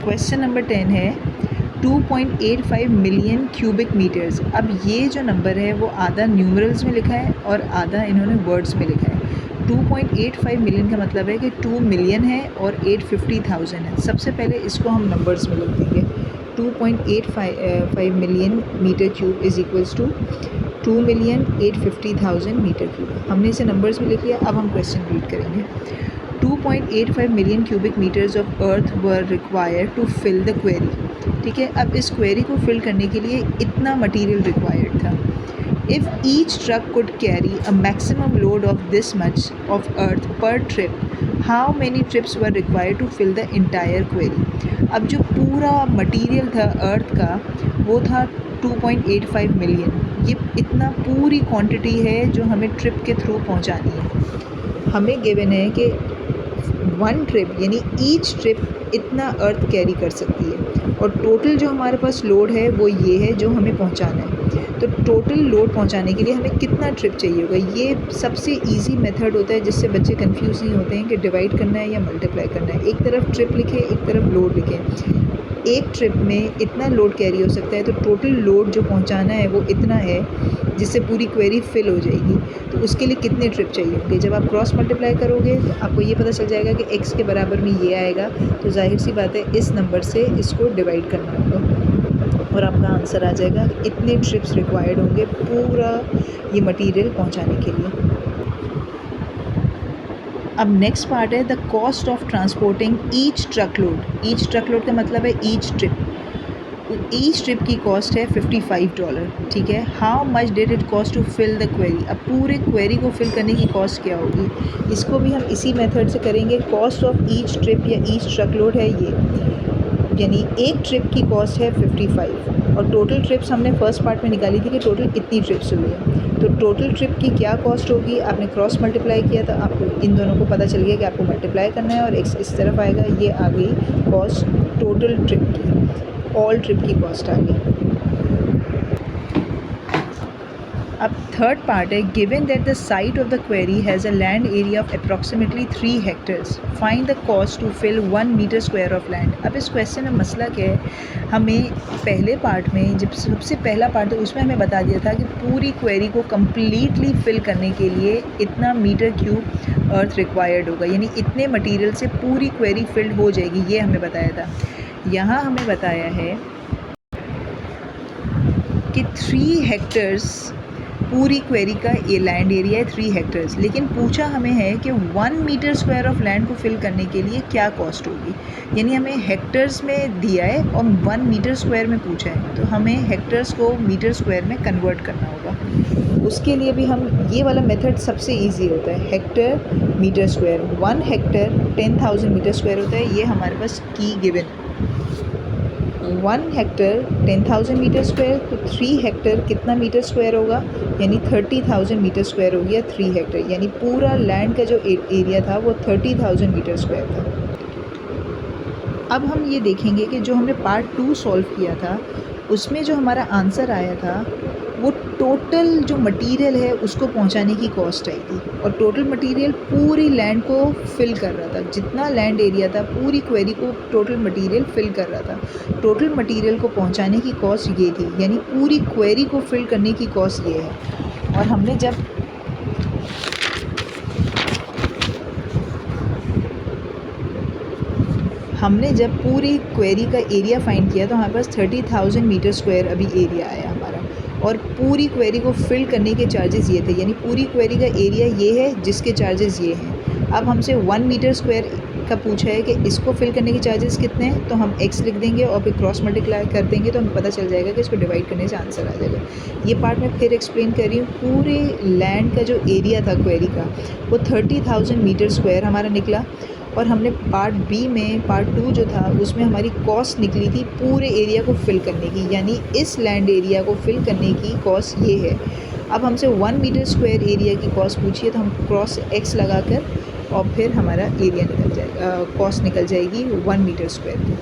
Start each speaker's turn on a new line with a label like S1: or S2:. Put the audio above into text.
S1: Question number 10 है 2.85 million cubic metres. अब ये जो नंबर है वो आधा न्यूमरल्स में लिखा है और आधा इन्होंने वर्ड्स में लिखा है। 2.85 मिलियन का मतलब है कि 2 मिलियन है और 850,000 है। सबसे पहले इसको हम नंबर्स में लिख देंगे। 2.85 million metre cube is equals to 2,850,000 metre cube. हमने इसे नंबर्स में लिख लिया। अब हम क्वेश्चन रीड करेंगे। 2.85 million cubic metres of earth were required to fill the quarry. ठीक है, अब इस क्वेरी को फिल करने के लिए इतना मटेरियल रिक्वायर्ड था। If each truck could carry a maximum load of this much of earth per trip, how many trips were required to fill the entire quarry. अब जो पूरा मटेरियल था अर्थ का वो था 2.85 मिलियन। ये इतना पूरी क्वांटिटी है जो हमें ट्रिप के थ्रू पहुंचानी है। हमें गिवन है कि वन ट्रिप यानी ईच ट्रिप इतना अर्थ कैरी कर सकती है और टोटल जो हमारे पास लोड है वो ये है जो हमें पहुंचाना है। तो टोटल लोड पहुंचाने के लिए हमें कितना ट्रिप चाहिए होगा। ये सबसे इजी मेथड होता है जिससे बच्चे कंफ्यूज नहीं होते हैं कि डिवाइड करना है या मल्टीप्लाई करना है। एक तरफ ट्रिप लिखें, एक तरफ लोड लिखें। एक ट्रिप में इतना लोड कैरी हो सकता है तो टोटल लोड जो पहुंचाना है वो इतना है जिससे पूरी क्वेरी फिल हो जाएगी। तो उसके लिए कितने ट्रिप चाहिए होंगे। जब आप क्रॉस मल्टीप्लाई करोगे तो आपको ये पता चल जाएगा कि x के बराबर में ये आएगा, तो जाहिर सी बात है इस नंबर से इसको डिवाइड करना होगा और आपका आंसर आ जाएगा इतने ट्रिप्स रिक्वायर्ड होंगे पूरा ये मटेरियल पहुंचाने के लिए। अब नेक्स्ट पार्ट है the cost of transporting each truck load. Each truck load का मतलब है ईच ट्रिप। ईच ट्रिप की कॉस्ट है $55। ठीक है, how much did it cost to fill the quarry. अब पूरे क्वेरी को फिल करने की कॉस्ट क्या होगी, इसको भी हम इसी मेथड से करेंगे। कॉस्ट ऑफ ईच ट्रिप या ईच ट्रक लोड है ये, यानी एक ट्रिप की कॉस्ट है 55 और टोटल ट्रिप्स हमने फर्स्ट पार्ट में निकाली थी कि टोटल इतनी ट्रिप्स हुई है। तो टोटल ट्रिप की क्या कॉस्ट होगी, आपने क्रॉस मल्टीप्लाई किया तो आपको इन दोनों को पता चल गया कि आपको मल्टीप्लाई करना है और x इस तरफ आएगा। ये आ गई कॉस्ट टोटल ट्रिप की, ऑल ट्रिप की कॉस्ट आ गई। अब थर्ड पार्ट है given that the site of the quarry has a land area of approximately 3 hectares, find the cost to fill 1 metre square of land. अब इस question में मसला क्या है, हमें पहले पार्ट में जब सबसे पहला पार्ट था उसमें हमें बता दिया था कि पूरी क्वेरी को कम्प्लीटली फिल करने के लिए इतना मीटर क्यूब अर्थ रिक्वायर्ड होगा, यानी इतने मटीरियल से पूरी क्वेरी फिल्ड हो जाएगी, ये हमें बताया था। यहाँ हमें बताया है कि 3 हेक्टर्स पूरी क्वेरी का ये लैंड एरिया है 3 हेक्टर्स, लेकिन पूछा हमें है कि 1 मीटर स्क्वायर ऑफ लैंड को फिल करने के लिए क्या कॉस्ट होगी। यानी हमें हेक्टर्स में दिया है और 1 मीटर स्क्वायर में पूछा है, तो हमें हेक्टर्स को मीटर स्क्वायर में कन्वर्ट करना होगा। उसके लिए भी हम ये वाला मेथड सबसे इजी होता है, hectare metre square. 1 hectare 10,000 metre square होता है, ये हमारे पास की गिवन है। 1 हेक्टर 10,000 मीटर स्क्वायर, तो 3 हेक्टर कितना मीटर स्क्वायर होगा, यानी 30,000 मीटर स्क्वायर हो गया 3 हेक्टर, यानी पूरा लैंड का जो एरिया था वो 30,000 मीटर स्क्वायर था। अब हम ये देखेंगे कि जो हमने पार्ट 2 सॉल्व किया था उसमें जो हमारा आंसर आया था वो टोटल जो मटेरियल है उसको पहुंचाने की कॉस्ट आई थी और टोटल मटेरियल पूरी लैंड को फिल कर रहा था। जितना लैंड एरिया था पूरी क्वेरी को टोटल मटेरियल फिल कर रहा था। टोटल मटेरियल को पहुंचाने की कॉस्ट ये थी, यानी पूरी क्वेरी को फिल करने की कॉस्ट ये है। और हमने जब पूरी क्वेरी का एरिया फाइंड किया तो हमारे पास 30,000 मीटर स्क्वायर अभी एरिया आया हमारा और पूरी क्वेरी को फिल करने के चार्जेस ये थे, यानी पूरी क्वेरी का एरिया ये है जिसके चार्जेस ये हैं। अब हमसे 1 मीटर स्क्वायर का पूछा है कि इसको फिल करने के चार्जेस कितने हैं, तो हम x लिख देंगे और फिर क्रॉस मल्टीप्लाई कर देंगे तो हमें पता चल जाएगा कि इसको डिवाइड करने से आंसर आ जाएगा। ये पार्ट मैं फिर एक्सप्लेन कर रही हूँ। पूरे लैंड का जो एरिया था क्वेरी का वो 30,000 मीटर स्क्वायर हमारा निकला और हमने पार्ट बी में पार्ट 2 जो था उसमें हमारी कॉस्ट निकली थी पूरे एरिया को फिल करने की, यानी इस लैंड एरिया को फिल करने की कॉस्ट ये है। अब हमसे 1 मीटर स्क्वायर एरिया की कॉस्ट पूछिए तो हम क्रॉस x लगाकर और फिर हमारा एरिया निकल जाएगा, कॉस्ट निकल जाएगी 1 मीटर स्क्वायर की।